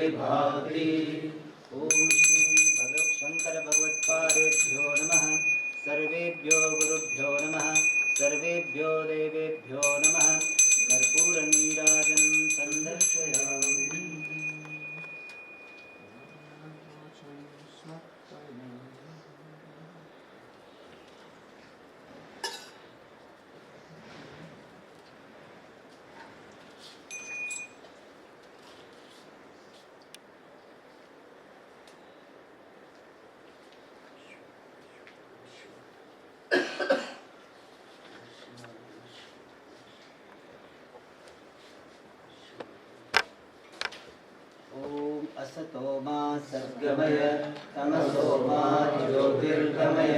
परिभाति। ओम श्री शंकर भगवत्पादेभ्यो नमः। सर्वेभ्यो गुरुभ्यो नमः। सर्वेभ्यो देवेभ्यो नमः। कर्पूरनीराजनं सन्दर्शयामि। असतो मा सद्गमय तमसो मा ज्योतिर्गमय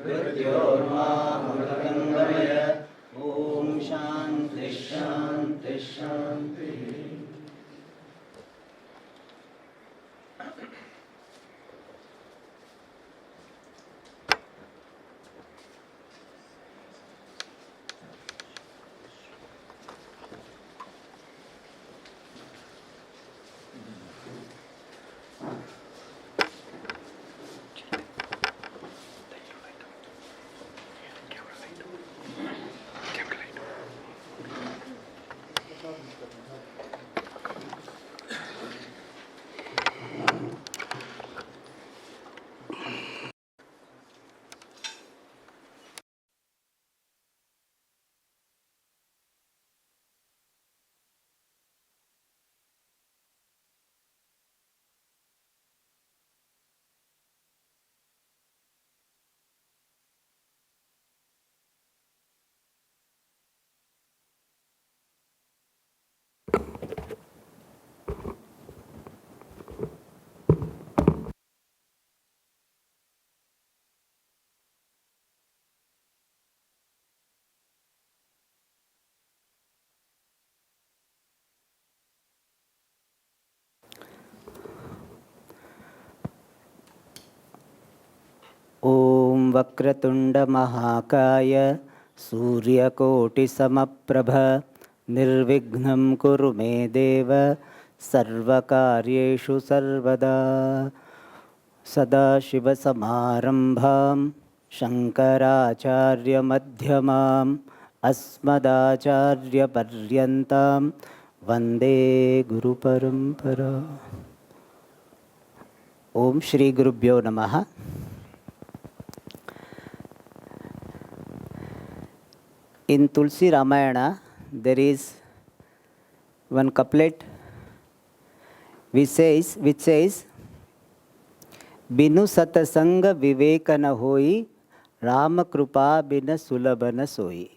मृत्योर्मा अमृतंगमय। ओम शांति शांति शांति। ओम वक्रतुंड महाकाय सूर्यकोटि समप्रभ निर्विघ्नं कुरु मे देव सर्वकार्येषु सर्वदा। सदाशिवसमारम्भां शङ्कराचार्यमध्यमाम् अस्मदाचार्यपर्यन्तां वन्दे गुरुपरम्परा। ओम श्री गुरुभ्यो नमः। In Tulsi Ramayana, there is one couplet which says, Binu satasanga vivekana hoi, Rama krupa bina sulabana soi.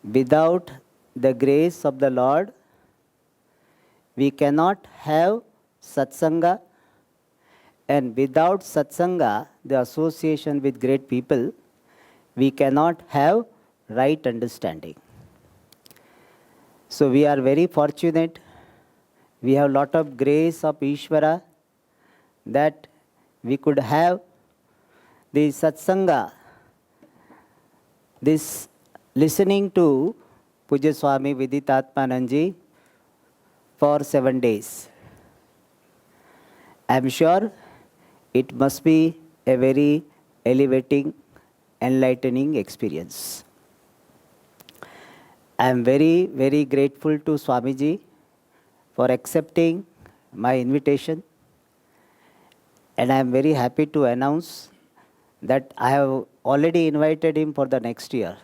Without the grace of the Lord, we cannot have satsanga, and without satsanga, the association with great people, we cannot have right understanding. So we are very fortunate. We have lot of grace of Ishvara that we could have the satsanga, this listening to Pujya Swami Viditatmananda for 7 days. I am sure it must be a very elevating, enlightening experience. I am very, very grateful to Swamiji for accepting my invitation, and I am very happy to announce that I have already invited him for the next year.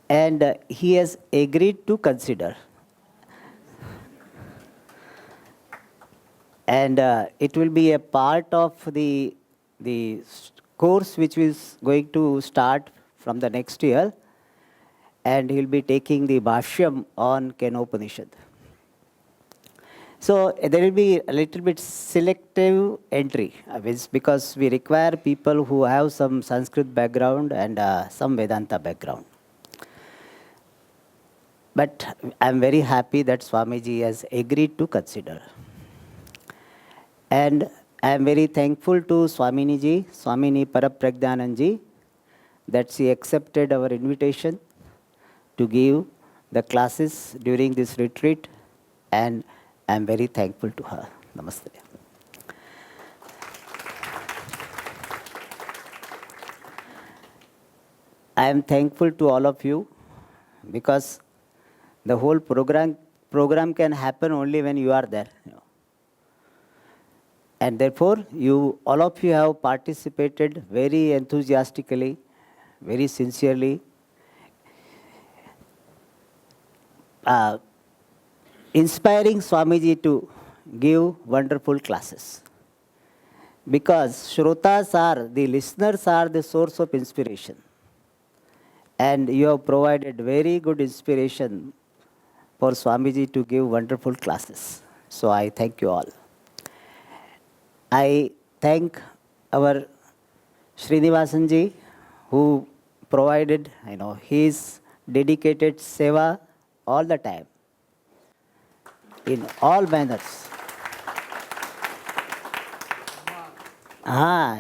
And he has agreed to consider. And it will be a part of the course which is going to start from the next year, and he will be taking the Bhashyam on Kenopanishad. So there will be a little bit selective entry, because we require people who have some Sanskrit background and some Vedanta background. But I am very happy that Swamiji has agreed to consider. And I am very thankful to Swamini Parapragnananji, that she accepted our invitation to give the classes during this retreat, and I'm very thankful to her. Namaste. I am thankful to all of you because the whole program can happen only when you are there. And therefore, all of you have participated very enthusiastically, very sincerely, inspiring Swamiji to give wonderful classes. Because the listeners are the source of inspiration. And you have provided very good inspiration for Swamiji to give wonderful classes. So I thank you all. I thank our Srinivasanji who provided his dedicated seva all the time in all manners.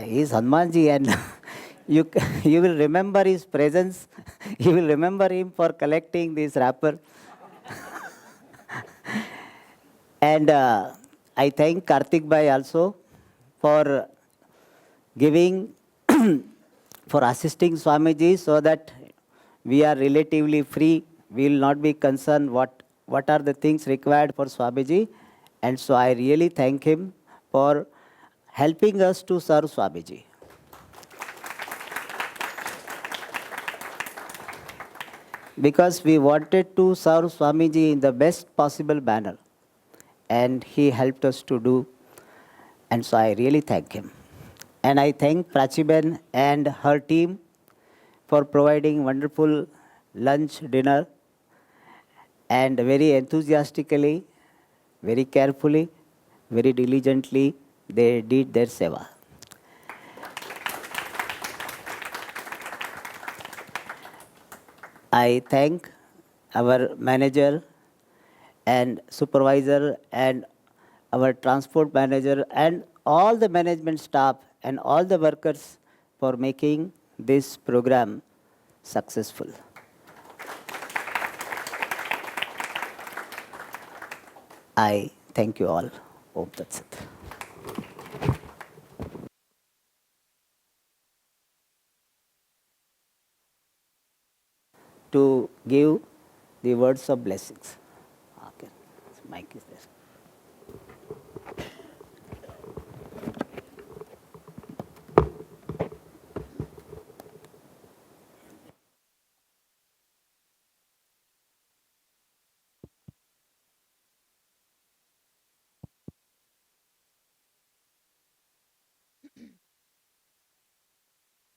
He is Hanumanji, and you will remember his presence. You will remember him for collecting this wrapper. And I thank Karthik Bhai also for giving, for assisting Swamiji so that we are relatively free. We will not be concerned what are the things required for Swamiji. And so I really thank him for helping us to serve Swamiji. Because we wanted to serve Swamiji in the best possible manner. And he helped us to do. And so I really thank him. And I thank Prachiben and her team for providing wonderful lunch, dinner, and very enthusiastically, very carefully, very diligently, they did their seva. I thank our manager and supervisor and our transport manager and all the management staff and all the workers for making this program successful. I thank you all. Om Tat Sat. To give the words of blessings. Okay, this mic is there.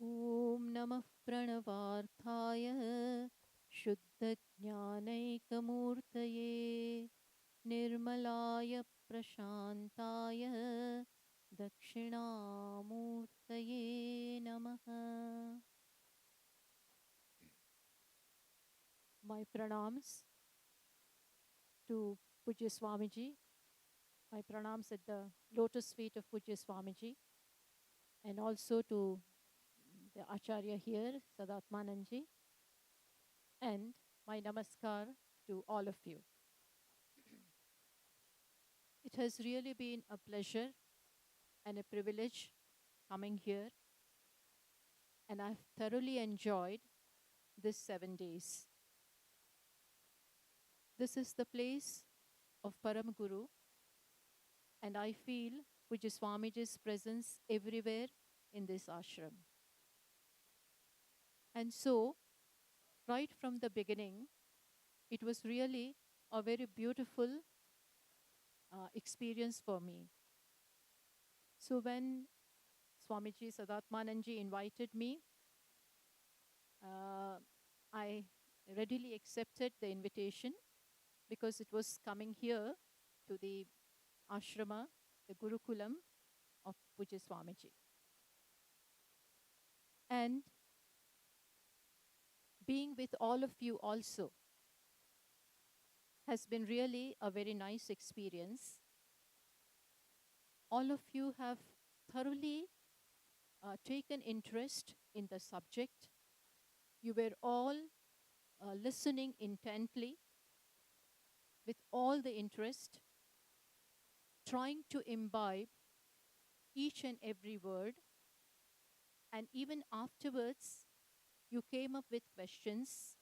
ॐ नमः प्रणवार्थाय शुद्धज्ञानैकमूर्तये निर्मलाय प्रशान्ताय दक्षिणामूर्तये नमः. My pranams to Pujya Swamiji. My pranams at the lotus feet of Pujya Swamiji, and also to the Acharya here, Sadatmananji, and my namaskar to all of you. It has really been a pleasure and a privilege coming here, and I've thoroughly enjoyed this 7 days. This is the place of Param Guru, and I feel Pujya Swamiji's presence everywhere in this ashram. And so, right from the beginning, it was really a very beautiful experience for me. So when Swamiji Sadatmananji invited me, I readily accepted the invitation because it was coming here to the ashrama, the Gurukulam of Pujya Swamiji. And being with all of you also has been really a very nice experience. All of you have thoroughly taken interest in the subject. You were all listening intently with all the interest, trying to imbibe each and every word, and even afterwards, you came up with questions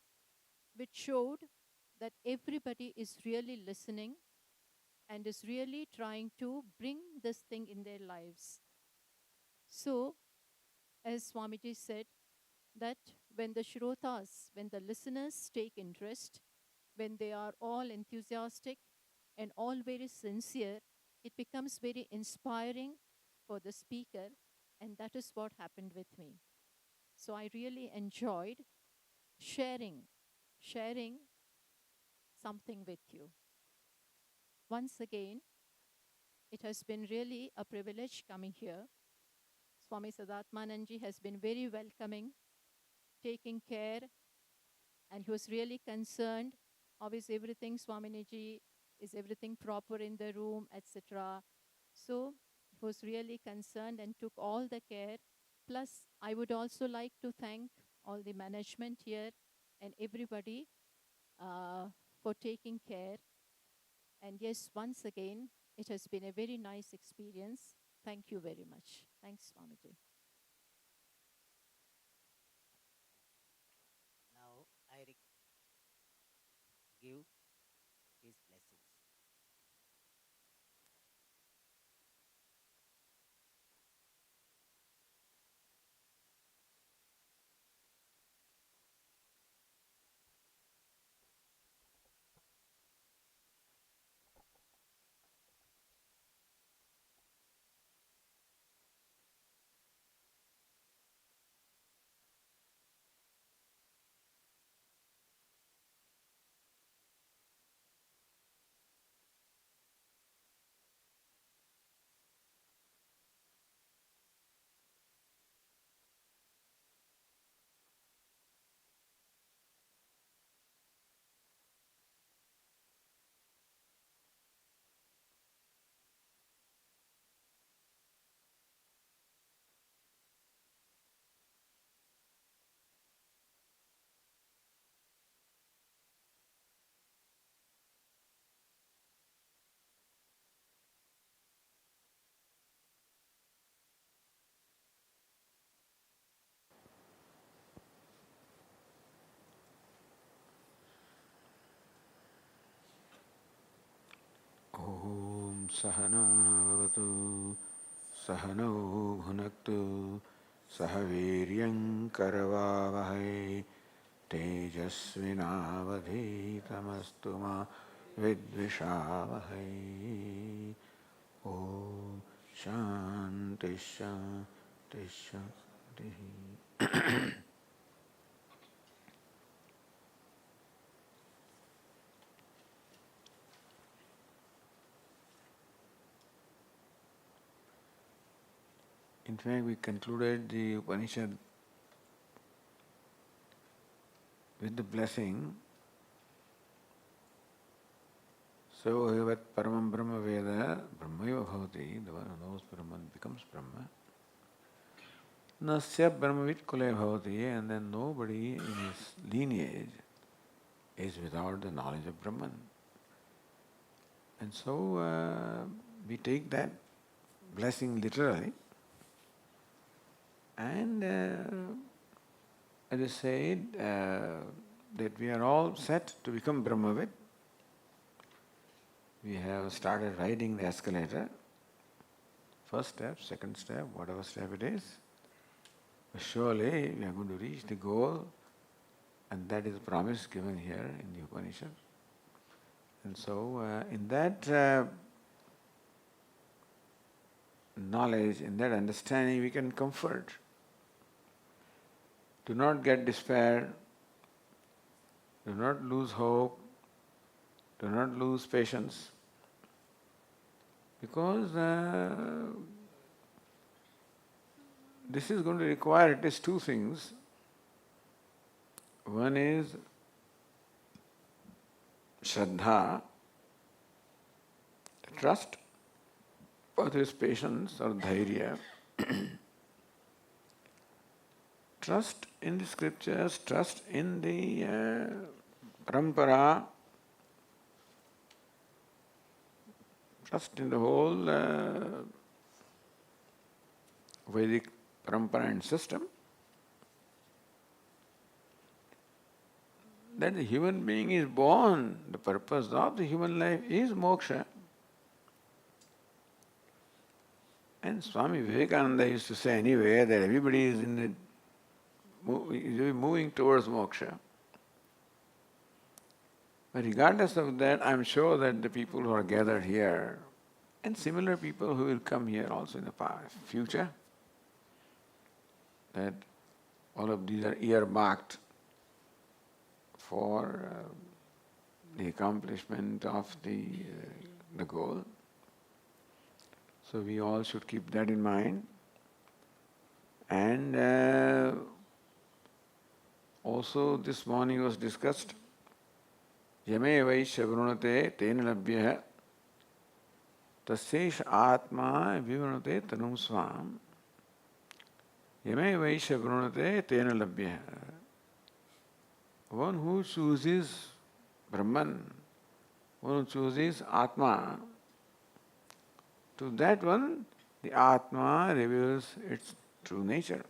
which showed that everybody is really listening and is really trying to bring this thing in their lives. So, as Swamiji said, that when the shrotas, when the listeners take interest, when they are all enthusiastic and all very sincere, it becomes very inspiring for the speaker, and that is what happened with me. So I really enjoyed sharing something with you. Once again, it has been really a privilege coming here. Swami Sadatmananji has been very welcoming, taking care, and he was really concerned. How is everything, Swaminiji? Is everything proper in the room, etc.? So he was really concerned and took all the care. Plus, I would also like to thank all the management here and everybody for taking care. And yes, once again, it has been a very nice experience. Thank you very much. Thanks, Swamiji. Now I give his blessings. Om Sahana Vavatu Sahano Bhunaktu Sahaviryam Karavavahai Tejasvinavadhitamastu ma Vidvishavahai. Om Shanti Shanti Shanti. In fact, we concluded the Upanishad with the blessing. So, evat paramam brahma veda, brahmaiva bhavati, the one who knows Brahman becomes Brahma. Nasya brahmavit kule bhavati, and then nobody in his lineage is without the knowledge of Brahman. And so, we take that blessing literally. And as I said, that we are all set to become Brahmavit. We have started riding the escalator. First step, second step, whatever step it is. But surely we are going to reach the goal, and that is the promise given here in the Upanishad. And so in that knowledge, in that understanding, we can comfort. Do not get despair. Do not lose hope. Do not lose patience. Because this is going to require at least two things. One is Shraddha, trust, or is patience or dhairya. trust in the scriptures, trust in the parampara, trust in the whole Vedic parampara and system, that the human being is born, the purpose of the human life is moksha. And Swami Vivekananda used to say anyway that everybody is moving towards moksha. But regardless of that, I'm sure that the people who are gathered here, and similar people who will come here also in the future, that all of these are earmarked for the accomplishment of the goal. So we all should keep that in mind. And also this morning was discussed, Yame Vaishya Vrunate Tena Labhyah Tasyesh Atma Vivrunate Tanum Swam. Yame Vaishya Vrunate Tena Labhyah. One who chooses Brahman, one who chooses Atma, to that one, the Atma reveals its true nature.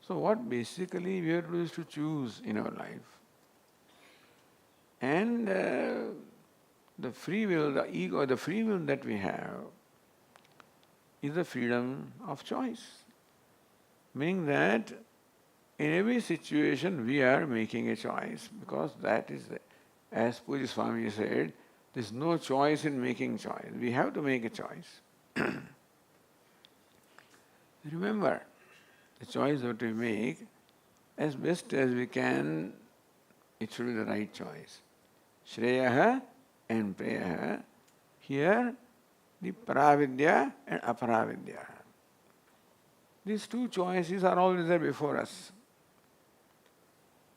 So what basically we have to do is to choose in our life. And the free will, the ego, the free will that we have is the freedom of choice. Meaning that in every situation we are making a choice, because that is, as Puja Swami said, there is no choice in making choice. We have to make a choice. Remember, the choice that we make, as best as we can, it should be the right choice. Shreyaha and Preyaha. Here, the Paravidya and Aparavidya. These two choices are always there before us.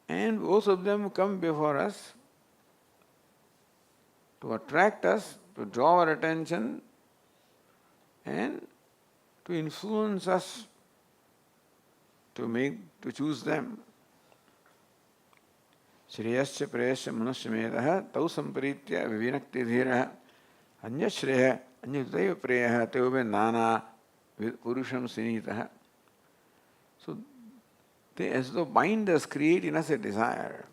And both of them come before us to attract us, to draw our attention, and to influence us to choose them. Shreyasya preyasya manusyamedaha tau samparitya vivinakti dhiraha anyashreya anyutaiva preyaha teobe nana purusham sinitaha. So they as though bind us, create in us a desire.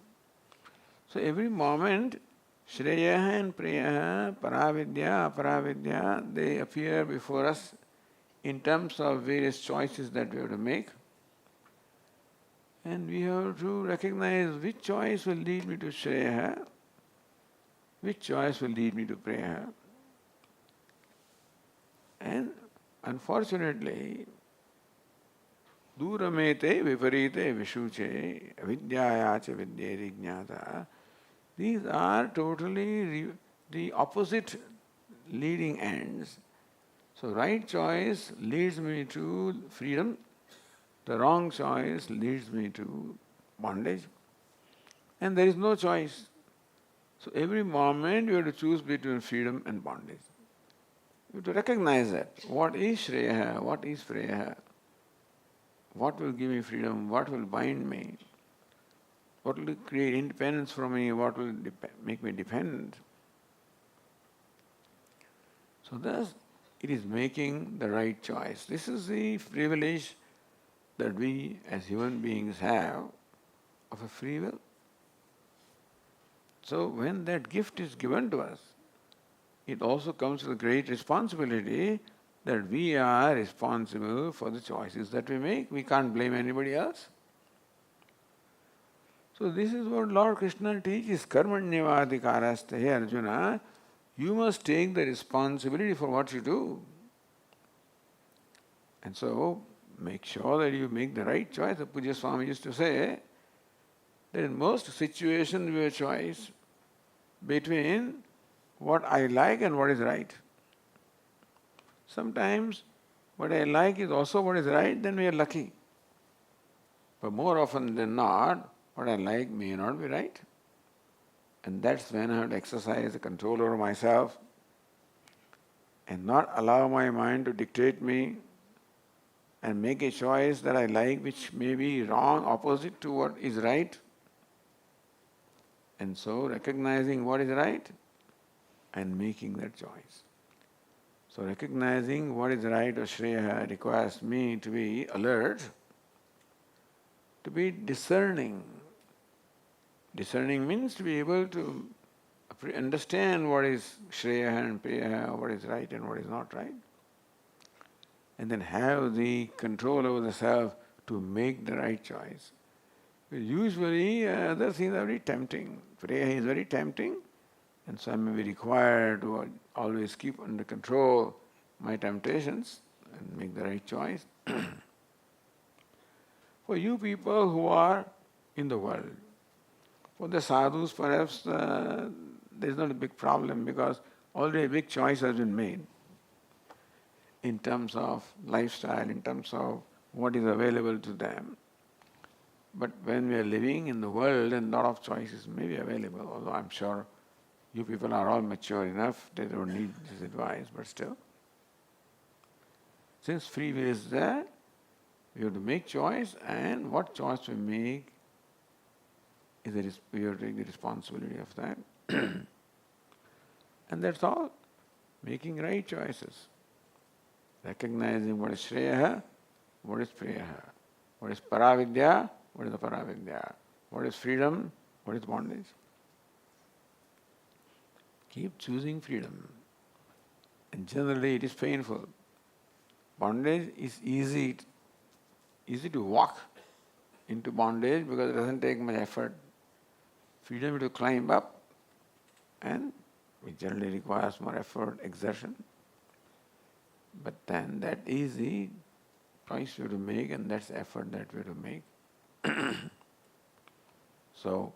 So every moment Shreya and Preya, Paravidya, Aparavidya, they appear before us in terms of various choices that we have to make. And we have to recognize which choice will lead me to Shreya, which choice will lead me to Preya. And unfortunately, Duramete viparite vishuche avidyayacha vidyeri jnata. These are totally the opposite leading ends. So right choice leads me to freedom, the wrong choice leads me to bondage, and there is no choice. So every moment you have to choose between freedom and bondage. You have to recognize that. What is Shreya? What is Preya? What will give me freedom? What will bind me? What will create independence from me? What will make me dependent? So thus, it is making the right choice. This is the privilege that we as human beings have of a free will. So when that gift is given to us, it also comes with a great responsibility that we are responsible for the choices that we make. We can't blame anybody else. So this is what Lord Krishna teaches, karmanyavadhikaraste. Hey Arjuna, you must take the responsibility for what you do. And so make sure that you make the right choice. The Puja Swami used to say that in most situations we have a choice between what I like and what is right. Sometimes what I like is also what is right, then we are lucky. But more often than not, what I like may not be right. And that's when I have to exercise the control over myself and not allow my mind to dictate me and make a choice that I like which may be wrong, opposite to what is right. And so recognizing what is right and making that choice. So recognizing what is right or Shreya requires me to be alert, to be discerning. Discerning means to be able to understand what is Shreya and Priya, what is right and what is not right. And then have the control over the self to make the right choice. Usually other things are very tempting. Priya is very tempting, and so I may be required to always keep under control my temptations and make the right choice. For you people who are in the world, for the sadhus perhaps there is not a big problem because already a big choice has been made in terms of lifestyle, in terms of what is available to them. But when we are living in the world, and a lot of choices may be available, although I'm sure you people are all mature enough, they don't need this advice, but still. Since free will is there, we have to make choice, and what choice we make, we have to take the responsibility of that. And that's all. Making right choices. Recognizing what is Shreya, what is Priya, what is Paravidya, what is Aparavidya, what is freedom, what is bondage. Keep choosing freedom. And generally it is painful. Bondage is easy to walk into bondage because it doesn't take much effort. Freedom to climb up, and it generally requires more effort, exertion. But then that easy choice we have to make, and that's the effort that we have to make. So,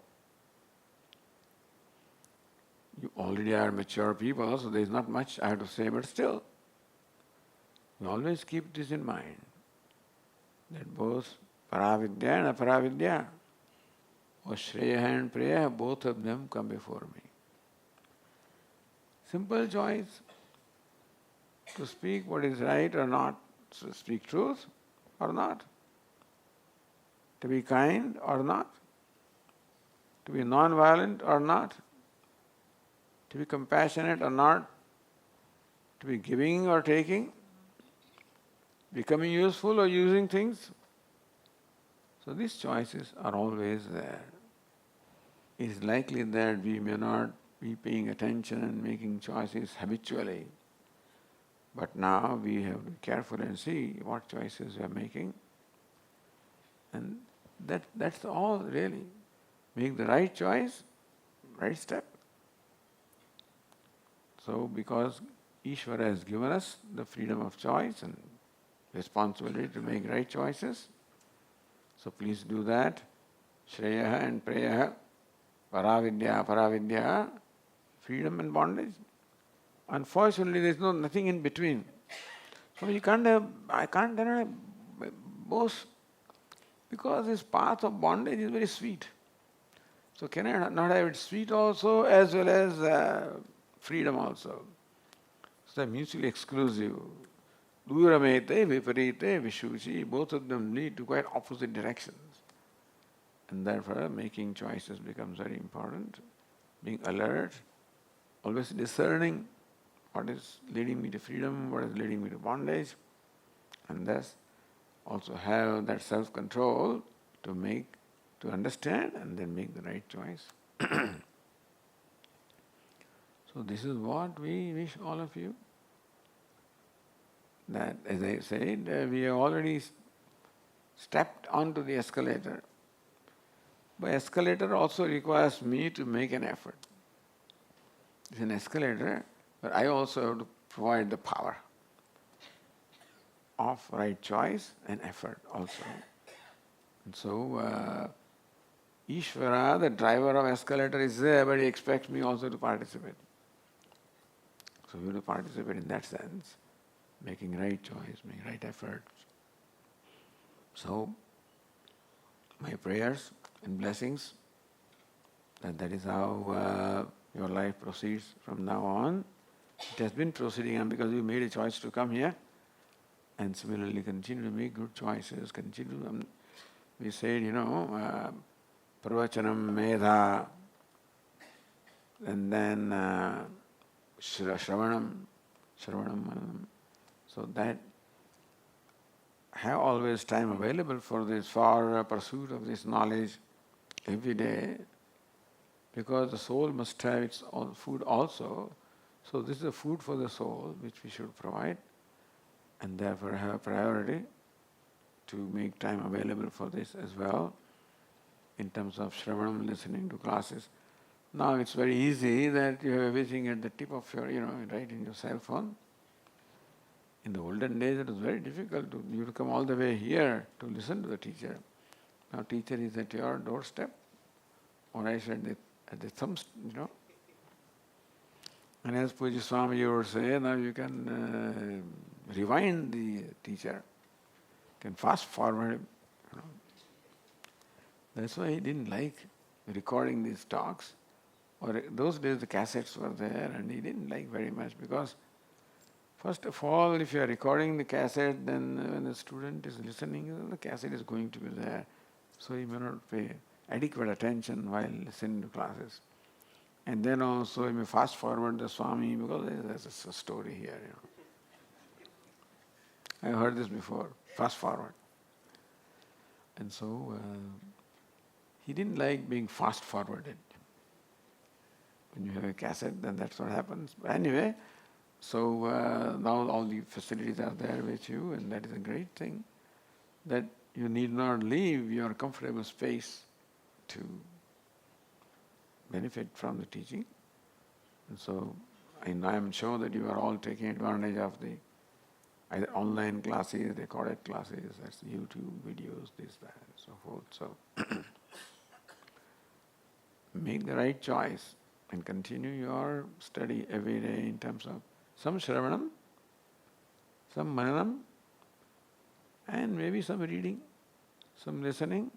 you already are mature people, so there is not much I have to say, but still, you always keep this in mind, that both Paravidya and Aparavidya, or Shreya and Priya, both of them come before me. Simple choice, to speak what is right or not, to speak truth or not, to be kind or not, to be non-violent or not, to be compassionate or not, to be giving or taking, becoming useful or using things. So these choices are always there. It is likely that we may not be paying attention and making choices habitually. But now we have to be careful and see what choices we are making. And that's all really. Make the right choice, right step. So because Ishvara has given us the freedom of choice and responsibility to make right choices, so please do that. Shreya and Priya, Paravidya, Aparavidya, freedom and bondage. Unfortunately, there is nothing in between. So I can't have both, because this path of bondage is very sweet. So can I not have it sweet also as well as freedom also? So they're mutually exclusive. Duramete, viparite, vishuchi, both of them lead to quite opposite directions. And therefore making choices becomes very important. Being alert, always discerning what is leading me to freedom, what is leading me to bondage, and thus also have that self-control to understand and then make the right choice. So this is what we wish all of you. That, as I said, we have already stepped onto the escalator. But escalator also requires me to make an effort. It's an escalator, but I also have to provide the power of right choice and effort also. And so, Ishvara, the driver of escalator, is there, but he expects me also to participate. So we have to participate in that sense, making right choice, making right efforts. So, my prayers and blessings, that is how your life proceeds from now on. It has been proceeding on because you made a choice to come here. And similarly, continue to make good choices, continue. We said, pravachanam, medha, and then shravanam, mananam. So that have always time available for this, for pursuit of this knowledge every day, because the soul must have its own food also. So this is a food for the soul which we should provide, and therefore have priority to make time available for this as well, in terms of shravanam, listening to classes. Now it's very easy that you have everything at the tip of your, right in your cell phone. In the olden days it was very difficult you to come all the way here to listen to the teacher. Now teacher is at your doorstep, or I said at the thumb, And as Puja Swami would say, now you can rewind the teacher, can fast forward him. That's why he didn't like recording these talks. Or those days the cassettes were there, and he didn't like very much, because first of all, if you are recording the cassette, then when the student is listening, the cassette is going to be there. So he may not pay adequate attention while listening to classes. And then also he may fast forward the Swami, because there's a story here. I heard this before, fast forward. And so he didn't like being fast forwarded. When you have a cassette, then that's what happens. But anyway, so now all the facilities are there with you, and that is a great thing, that you need not leave your comfortable space to benefit from the teaching. And so I am sure that you are all taking advantage of the either online classes, recorded classes, that's YouTube videos, this, that, and so forth. So make the right choice and continue your study every day in terms of some shravanam, some mananam, and maybe some reading, some listening,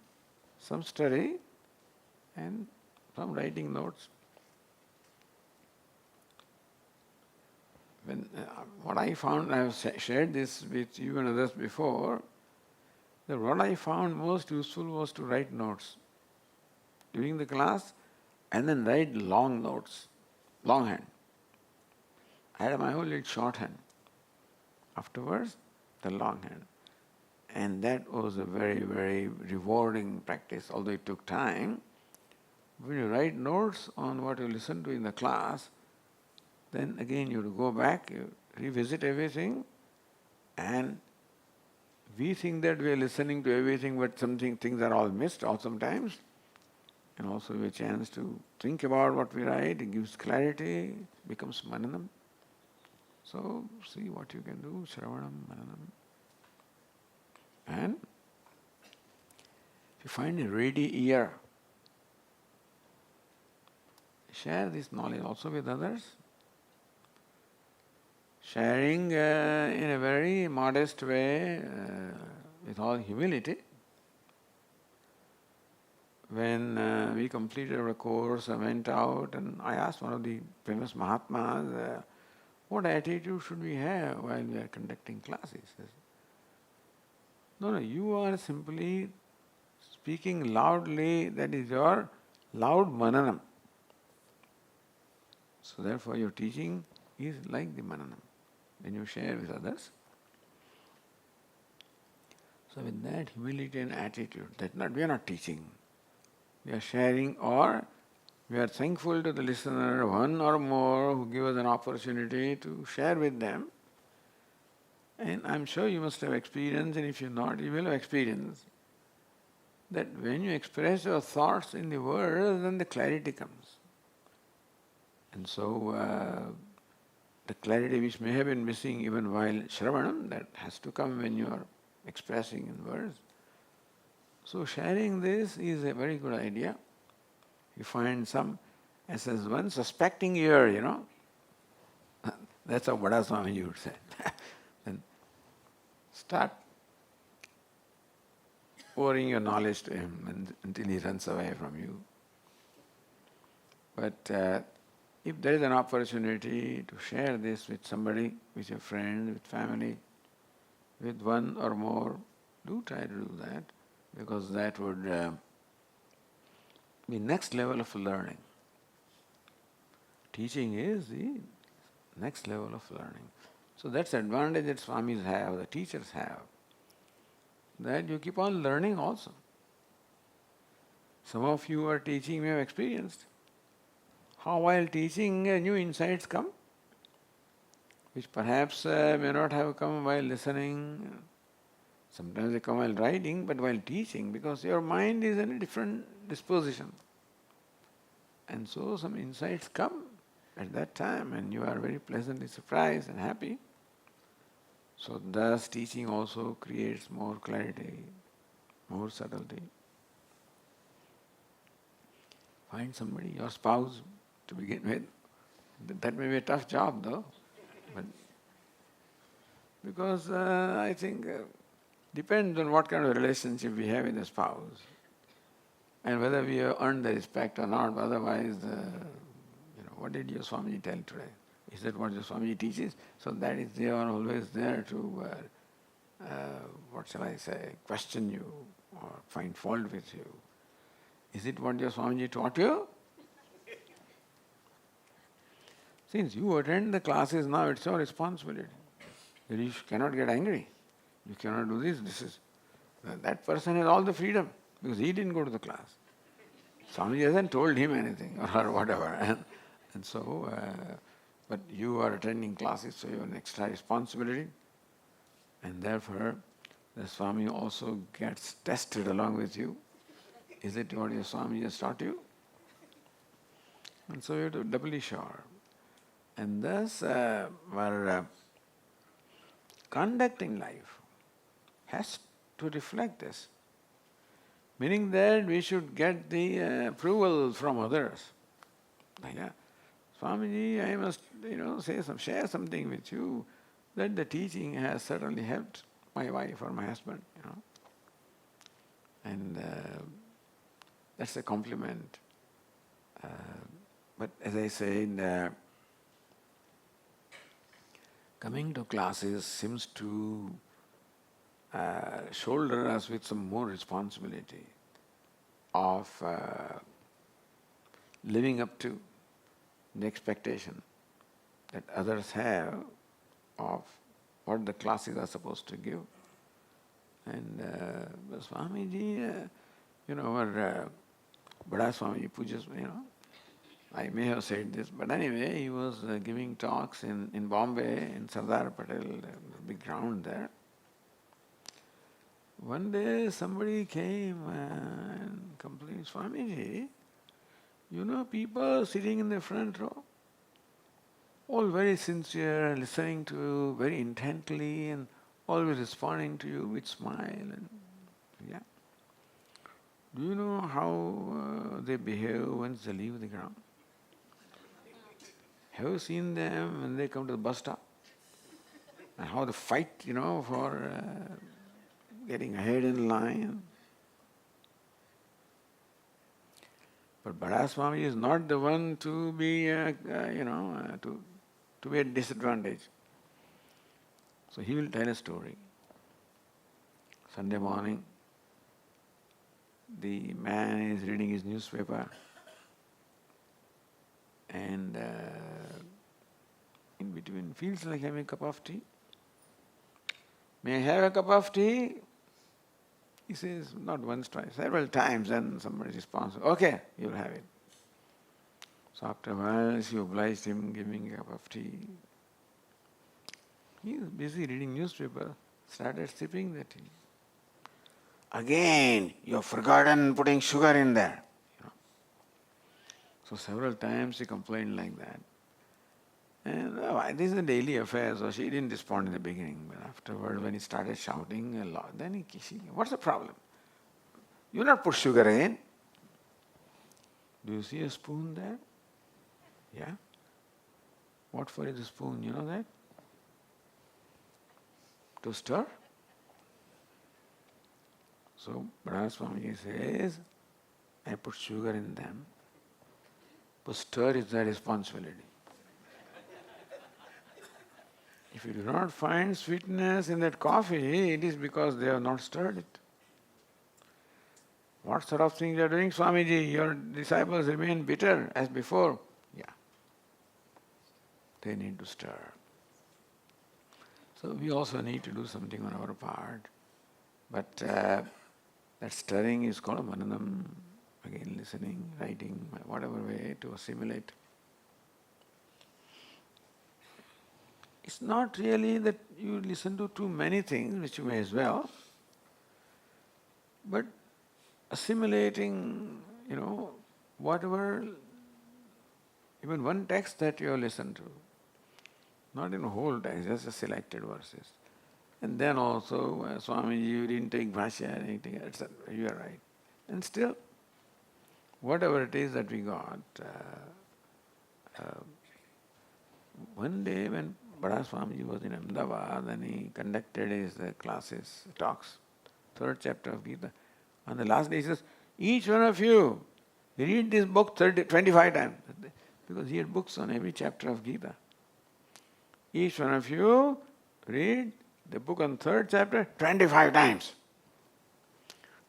some study, and some writing notes. What I found, I have shared this with you and others before, that what I found most useful was to write notes during the class, and then write long notes, longhand. I had my own little shorthand. Afterwards, the longhand. And that was a very, very rewarding practice, although it took time. When you write notes on what you listen to in the class, then again you have to go back, you revisit everything, and we think that we are listening to everything, but things are all missed all sometimes. And also a chance to think about what we write, it gives clarity, becomes mananam. So see what you can do, shravanam, mananam. And if you find a ready ear, share this knowledge also with others. Sharing in a very modest way, with all humility. When we completed our course, I went out and I asked one of the famous Mahatmas, what attitude should we have while we are conducting classes? He says, no, you are simply speaking loudly, that is your loud mananam. So therefore your teaching is like the mananam, when you share with others. So with that humility and attitude, we are not teaching. We are sharing, or we are thankful to the listener, one or more, who give us an opportunity to share with them. And I'm sure you must have experience, and if you're not, you will have experience, that when you express your thoughts in the words, then the clarity comes. And so the clarity which may have been missing even while shravanam, that has to come when you are expressing in words. So sharing this is a very good idea. You find some, as one suspecting ear, that's how Vada Swami would say. Then start pouring your knowledge to him until he runs away from you. But if there is an opportunity to share this with somebody, with your friend, with family, with one or more, do try to do that, because that would be next level of learning. Teaching is the next level of learning. So that's the advantage that Swamis have, the teachers have, that you keep on learning also. Some of you are teaching, may have experienced how while teaching new insights come, which perhaps may not have come while listening. Sometimes they come while writing, but while teaching, because your mind is in a different disposition. And so some insights come at that time and you are very pleasantly surprised and happy. So thus teaching also creates more clarity, more subtlety. Find somebody, your spouse to begin with. That may be a tough job though. But because I think depends on what kind of relationship we have with the spouse and whether we have earned the respect or not. Otherwise, what did your Swamiji tell today? Is that what your Swamiji teaches? So that is, they are always there to, question you or find fault with you. Is it what your Swamiji taught you? Since you attend the classes now, it's your responsibility. You cannot get angry. You cannot do this. That person has all the freedom because he didn't go to the class. Swamiji hasn't told him anything or whatever. And so, but you are attending classes, so you have an extra responsibility. And therefore, the Swami also gets tested along with you. Is it what your Swami has taught you? And so you have to be doubly sure. And thus, our conduct in life has to reflect this. Meaning that we should get the approval from others. Like, Swamiji, I must, share something with you that the teaching has certainly helped my wife or my husband, And that's a compliment. But as I said, coming to classes seems to shoulder us with some more responsibility of living up to the expectation that others have of what the classes are supposed to give. And Swamiji, our Bada Swamiji Pujas, I may have said this, but anyway, he was giving talks in Bombay, in Sardar Patel, big ground there. One day somebody came and complained, Swamiji, people sitting in the front row, all very sincere, listening to you very intently and always responding to you with smile. And do you know how they behave once they leave the ground? Have you seen them when they come to the bus stop? And how they fight, for getting ahead in line. But Bada Swami is not the one to be, to be at disadvantage. So he will tell a story. Sunday morning, the man is reading his newspaper and in between feels like having a cup of tea. May I have a cup of tea? He says, not once, twice, several times, and somebody responds, okay, you'll have it. So after a while, she obliged him giving a cup of tea. He was busy reading newspaper, started sipping the tea. Again, you've forgotten putting sugar in there. So several times she complained like that. And this is a daily affair, so she didn't respond in the beginning. But afterward, when he started shouting a lot, then she, what's the problem? You not put sugar in. Do you see a spoon there? Yeah? What for is the spoon? You know that? To stir. So Bada Swamiji says, I put sugar in them. To stir is their responsibility. If you do not find sweetness in that coffee, it is because they have not stirred it. What sort of things you are doing, Swamiji? Your disciples remain bitter as before. Yeah, they need to stir. So we also need to do something on our part. But that stirring is called mananam. Again, listening, writing, whatever way to assimilate. It's not really that you listen to too many things, which you may as well, but assimilating, whatever, even one text that you have listened to, not in a whole text, just the selected verses. And then also, Swamiji, you didn't take bhashya, anything, etc. You are right. And still, whatever it is that we got, one day when Bada Swamiji was in Ahmedabad and he conducted his classes, talks, third chapter of Gita. On the last day he says, each one of you read this book 25 times. Because he had books on every chapter of Gita. Each one of you read the book on third chapter 25 times.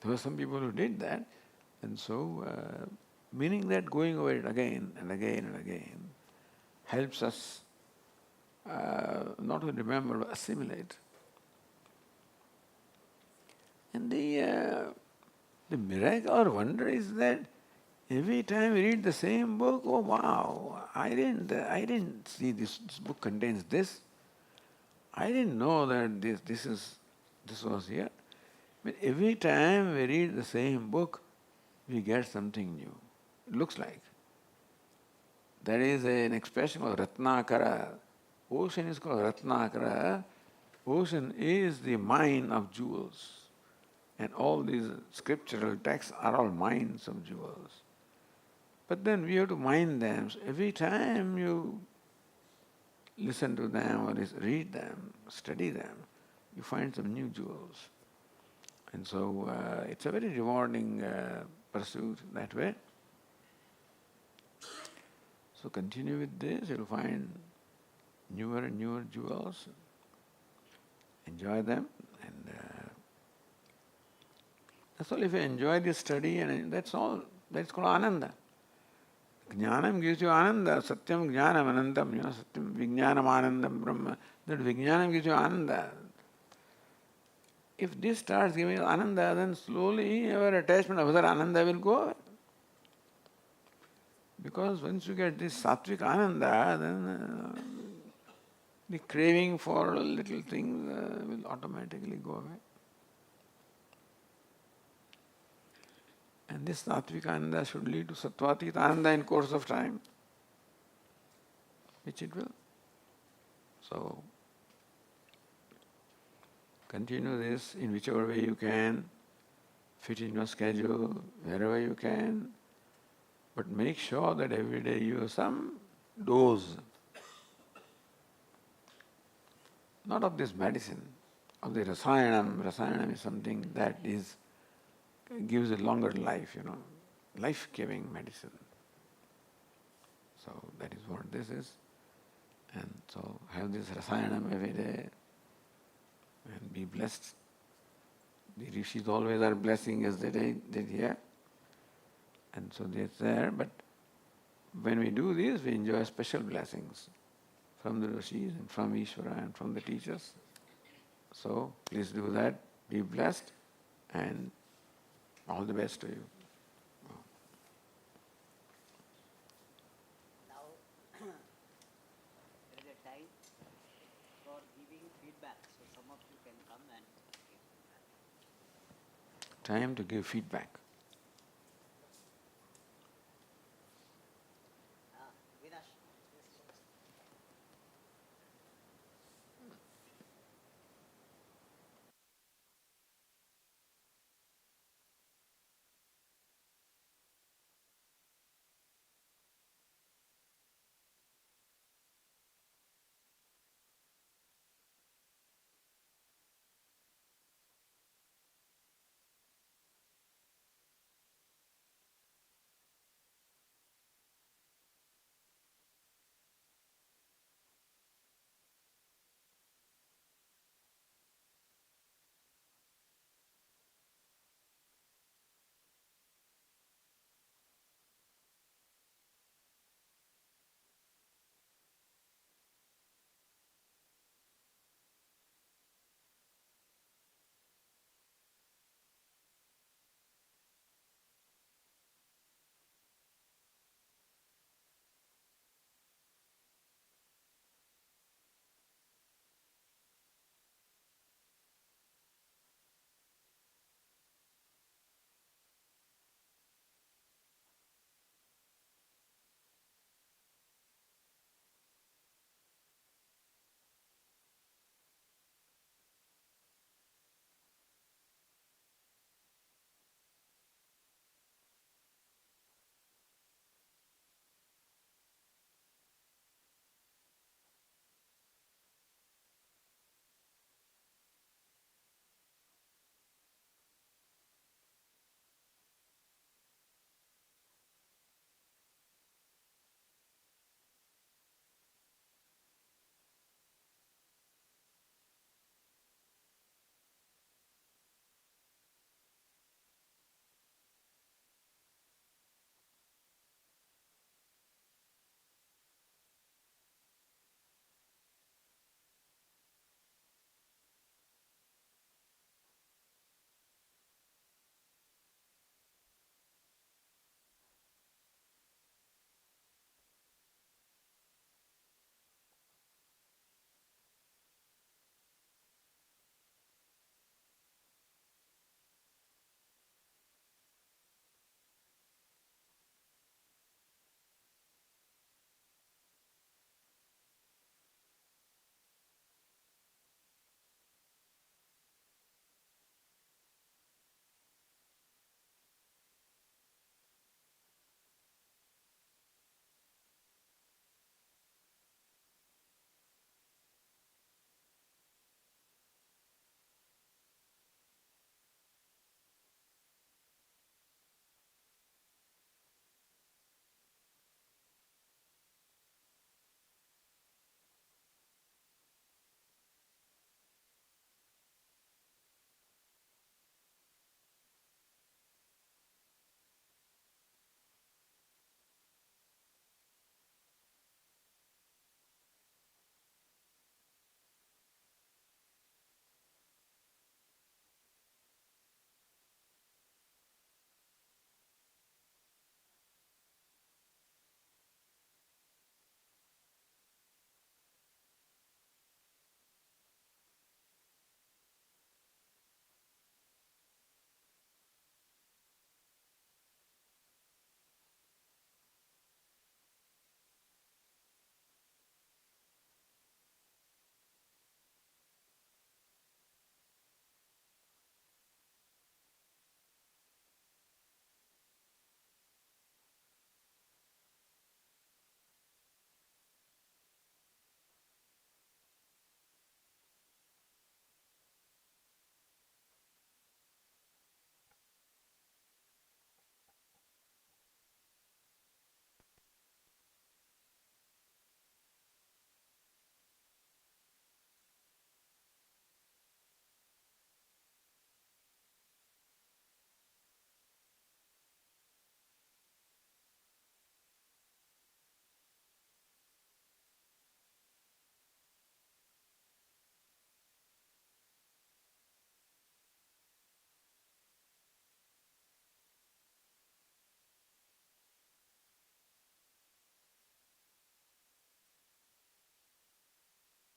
There were some people who did that. And so, meaning that going over it again and again and again helps us not only remember but assimilate. And the miracle or wonder is that every time we read the same book, oh wow, I didn't see this book contains this. I didn't know that this was here. But every time we read the same book, we get something new. It looks like. There is an expression called Ratnakara. Ocean is called Ratnakara. Ocean is the mine of jewels. And all these scriptural texts are all mines of jewels. But then we have to mine them. So every time you listen to them or read them, study them, you find some new jewels. And so it's a very rewarding pursuit that way. So continue with this, you'll find newer and newer jewels. Enjoy them. And that's all. If you enjoy this study, and that's all, that's called ananda. Jnanam gives you ananda, satyam jnanam anandam, satyam vijnanam anandam brahma. That vijnanam gives you ananda. If this starts giving you ananda, then slowly our attachment of other ananda will go away. Because once you get this sattvic ananda, then the craving for little things will automatically go away. And this sattvic ananda should lead to sattvatik ananda in course of time, which it will. So, continue this in whichever way you can, fit in your schedule, wherever you can, but make sure that every day you have some dose, not of this medicine, of the rasayanam. Rasayanam is something that gives a longer life, life-giving medicine. So that is what this is. And so have this rasayanam every day and be blessed. The rishis always are blessing as they did here. And so it's there, but when we do this, we enjoy special blessings from the rishis and from Ishvara and from the teachers. So please do that, be blessed, and all the best to you. Now, there is a time for giving feedback. So some of you can come and give feedback. Time to give feedback.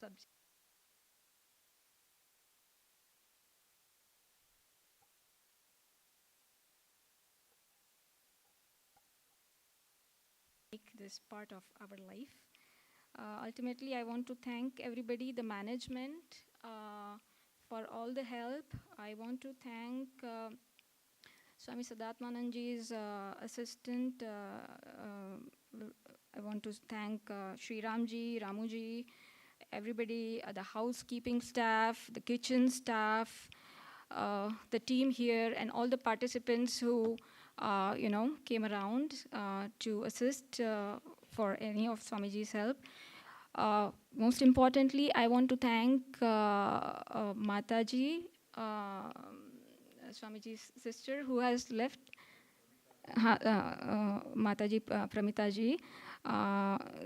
subject. Make this part of our life. Ultimately, I want to thank everybody, the management, for all the help. I want to thank Swami Viditatmananda's assistant. I want to thank Sri Ramji, Ramuji, everybody, the housekeeping staff, the kitchen staff, the team here, and all the participants who, came around to assist for any of Swamiji's help. Most importantly, I want to thank Mataji, Swamiji's sister, who has left, Mataji Pramitaji.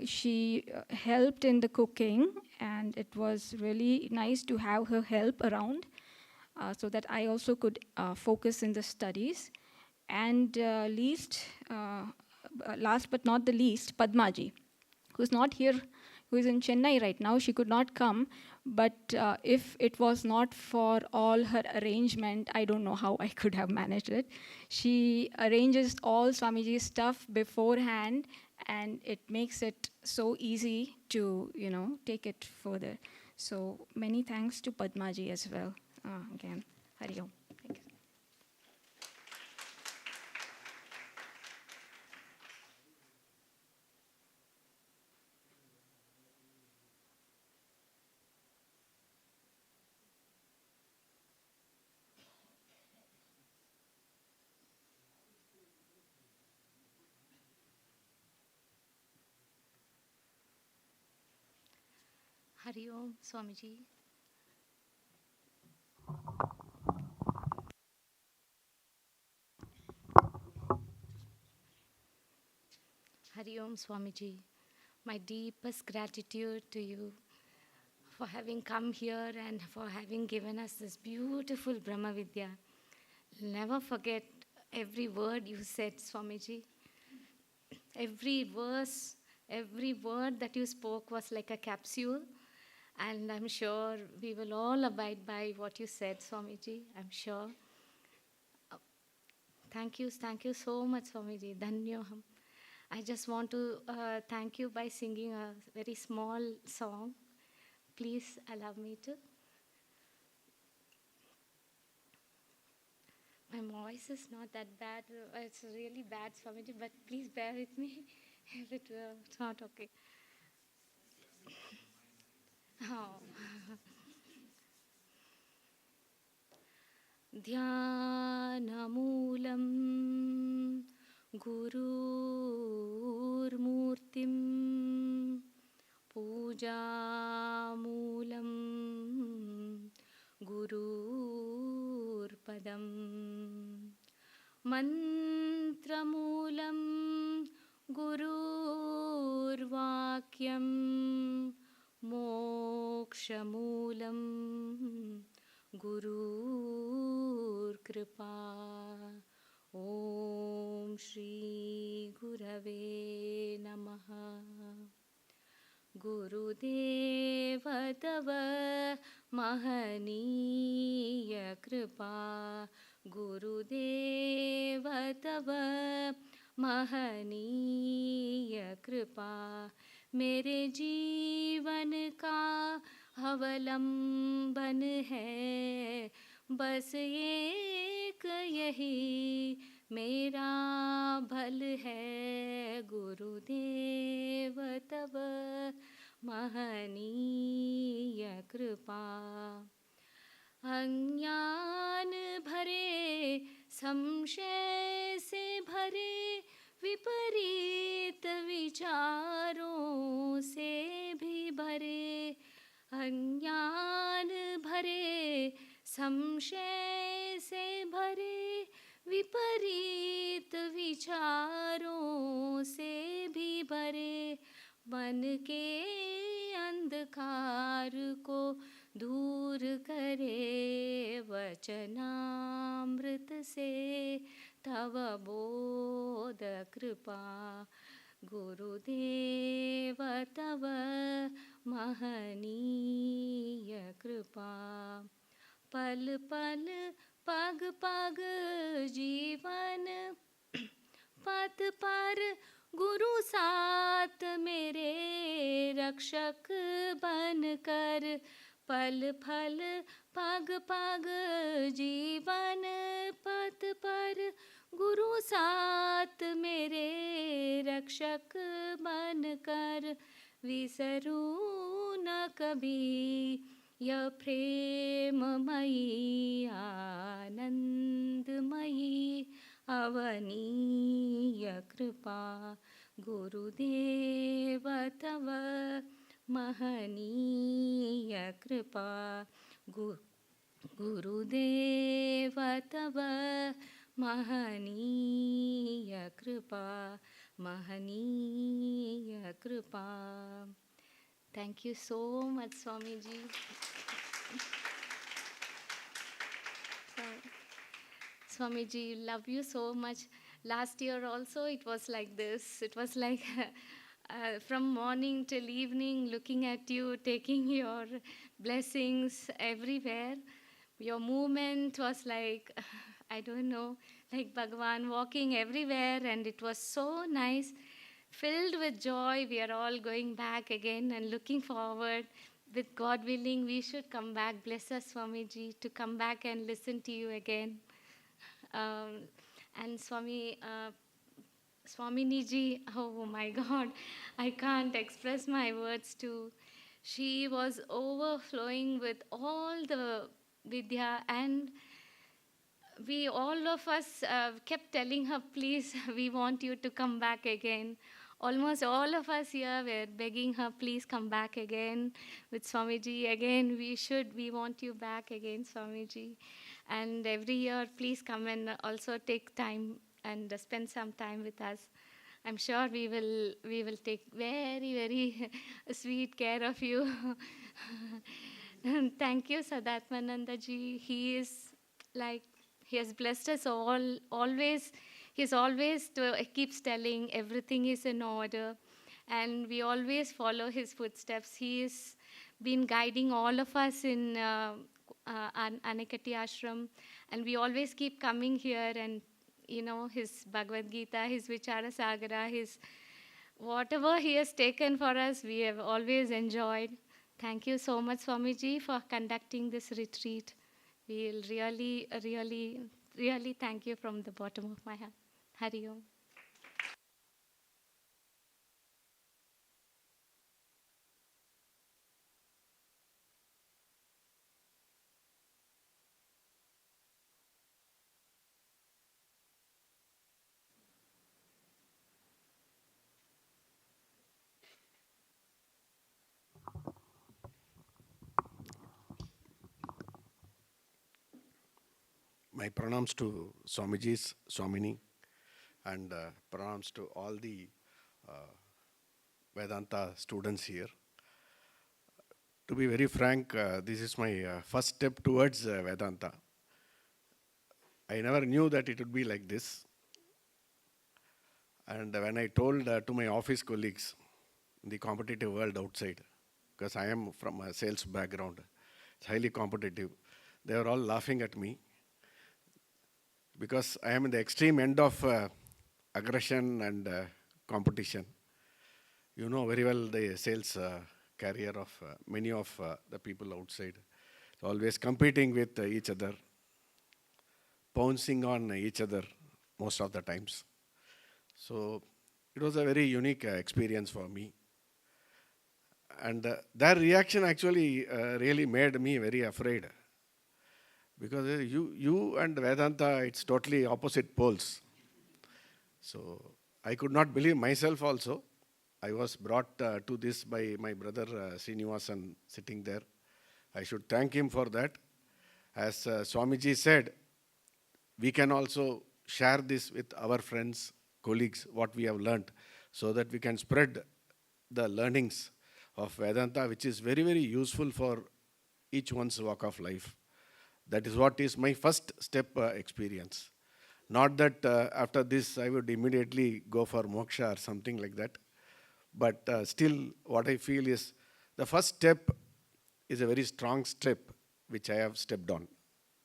She helped in the cooking, and it was really nice to have her help around so that I also could focus in the studies. And last but not the least, Padmaji, who's not here, who is in Chennai right now. She could not come, but if it was not for all her arrangement, I don't know how I could have managed it. She arranges all Swamiji's stuff beforehand, and it makes it so easy to, take it further. So many thanks to Padmaji as well. Again, Hari Om. Thank you. Hari Om, Swamiji. Hari Om, Swamiji. My deepest gratitude to you for having come here and for having given us this beautiful Brahma Vidya. Never forget every word you said, Swamiji. Every verse, every word that you spoke was like a capsule. And I'm sure we will all abide by what you said, Swamiji. I'm sure. Thank you so much, Swamiji. Dhanyaham. I just want to thank you by singing a very small song. Please allow me to. My voice is not that bad. It's really bad, Swamiji, but please bear with me if it's not okay. Oh. Dhyanamoolam gururmurtim poojamulam gururpadam mantramulam gururvakyam mokshamulam Gurur Kripa. Om Shri Gurave Namaha. Gurudeva Tava Mahaniya Kripa. Gurudeva Tava Mahaniya Kripa. मेरे जीवन का अवलंबन है बस एक यही मेरा भल है गुरुदेव तब महनीय कृपा अज्ञान भरे संशय से भरे विपरीत विचारों से भी भरे अज्ञान भरे संशय से भरे विपरीत विचारों से भी भरे मन के अंधकार को दूर करे वचनामृत से तव बोध कृपा गुरुदेव तव महनीय कृपा पल पल पग पग जीवन पथ पर गुरु साथ मेरे रक्षक बन कर पल फल पग पग जीवन पथ पर गुरु साथ मेरे रक्षक बन कर विसरू न कभी यह प्रेममयी आनंदमयी अवनीय कृपा गुरुदेव तव महनीय कृपा गुरुदेव तव महनीय कृपा महनीय कृपा. Thank you so much, Swamiji. Swamiji, love you so much. Last year also it was like this. It was like from morning till evening looking at you, taking your blessings everywhere. Your movement was like, I don't know, like Bhagavan walking everywhere, and it was so nice. Filled with joy, we are all going back again and looking forward. With God willing, we should come back. Bless us, Swamiji, to come back and listen to you again. And Swaminiji, oh my God, I can't express my words to. She was overflowing with all the Vidya, and we all of us kept telling her, please, we want you to come back again. Almost all of us here were begging her, please come back again with Swamiji. Again, we want you back again, Swamiji. And every year, please come and also take time and spend some time with us. I'm sure we will take very, very sweet care of you. And thank you, Viditatmananda ji. He is like, he has blessed us all, always. He's always keeps telling everything is in order. And we always follow his footsteps. He has been guiding all of us in Anikati Ashram. And we always keep coming here and, you know, his Bhagavad Gita, his Vichara Sagara, his whatever he has taken for us, we have always enjoyed. Thank you so much, Swamiji, for conducting this retreat. We'll really, really, really thank you from the bottom of my heart. Hari Om. My pranams to Swamiji's, Swamini, and pranams to all the Vedanta students here. To be very frank, this is my first step towards Vedanta. I never knew that it would be like this. And when I told to my office colleagues in the competitive world outside, because I am from a sales background, it's highly competitive, they were all laughing at me because I am in the extreme end of aggression and competition. You know very well the sales career of many of the people outside. Always competing with each other, pouncing on each other most of the times. So it was a very unique experience for me. And their reaction actually really made me very afraid. Because you and Vedanta, it's totally opposite poles. So I could not believe myself also. I was brought to this by my brother Srinivasan sitting there. I should thank him for that. As Swamiji said, we can also share this with our friends, colleagues, what we have learnt, so that we can spread the learnings of Vedanta, which is very, very useful for each one's walk of life. That is what is my first step experience. Not that after this I would immediately go for moksha or something like that. But still what I feel is the first step is a very strong step which I have stepped on.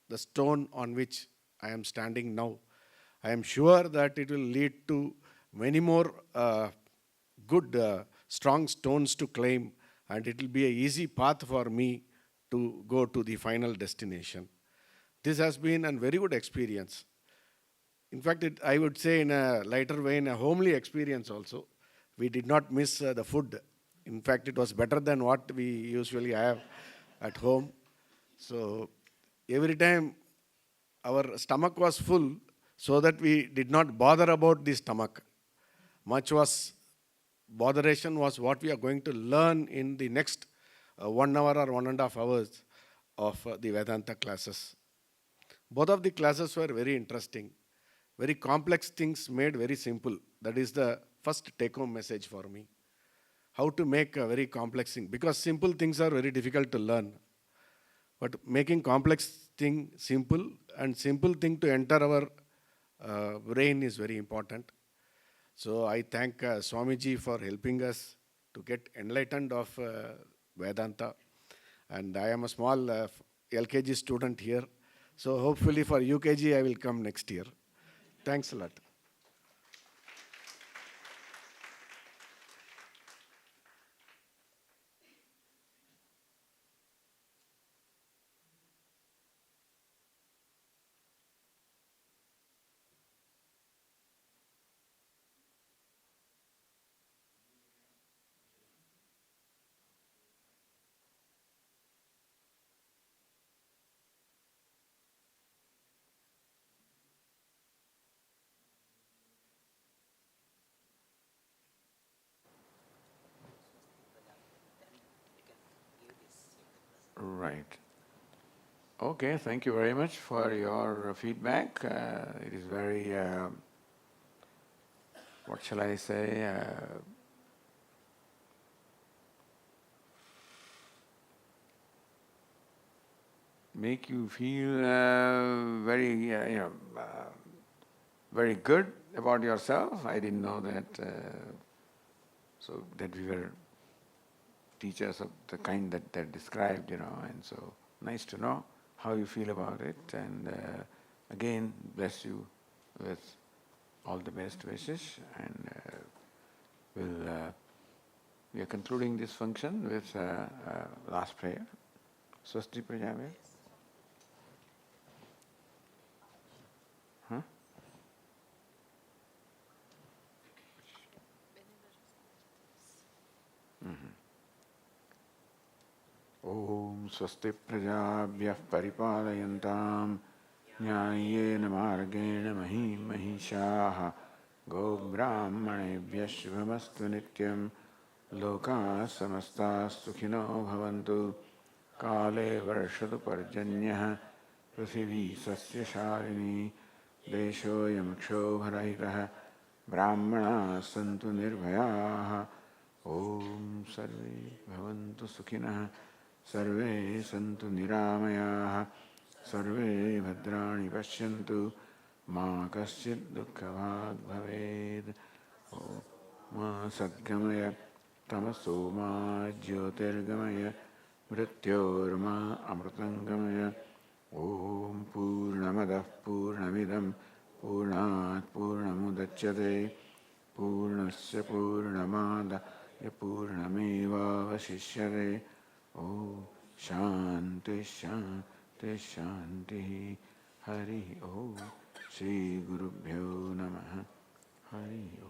The stone on which I am standing now, I am sure that it will lead to many more good, strong stones to climb, and it will be an easy path for me to go to the final destination. This has been a very good experience. In fact, I would say in a lighter way, in a homely experience also. We did not miss the food. In fact, it was better than what we usually have at home. So every time our stomach was full, so that we did not bother about the stomach. Much was botheration was what we are going to learn in the next 1 hour or 1.5 hours of the Vedanta classes. Both of the classes were very interesting. Very complex things made very simple. That is the first take-home message for me. How to make a very complex thing. Because simple things are very difficult to learn. But making complex thing simple and simple thing to enter our brain is very important. So I thank Swamiji for helping us to get enlightened of Vedanta. And I am a small LKG student here. So hopefully for UKG I will come next year. Thanks a lot. Right. Okay, thank you very much for your feedback. It is very, what shall I say, make you feel very good about yourself. I didn't know that, so that we were teachers of the kind that they're described, and so nice to know how you feel about it, and again, bless you with all the best wishes, and we are concluding this function with last prayer. Swasti Prajabhe. Huh? Om Swasti Prajabhyah Paripalayantam Nyayena Margena Mahim Mahishaha Go Brahmanebhyah Shubhamastu Nityam Loka Samasta Sukhino Bhavantu Kale Varshadu Parjanyah Prithvi Sasya Sharini Deshoyam Kshovarahitaha Brahmana Santu Nirbhayaha Om Sarve Bhavantu Sukhinah Sarve Santu Niramayaha Sarve Bhadrani Pashyantu Ma Kaschid Dukkhavag Bhaved Ma Sadgamaya Tamaso Ma Jyotirgamaya Mrityorma Amrutangamaya Om Purnamadah Purnamidam Purnat Purnamudachyate Purnasya Purnamada Purnameva Vasishyate Om Shanti Shanti Shanti Hari Om Shri Gurubhyo Namaha Hari Om.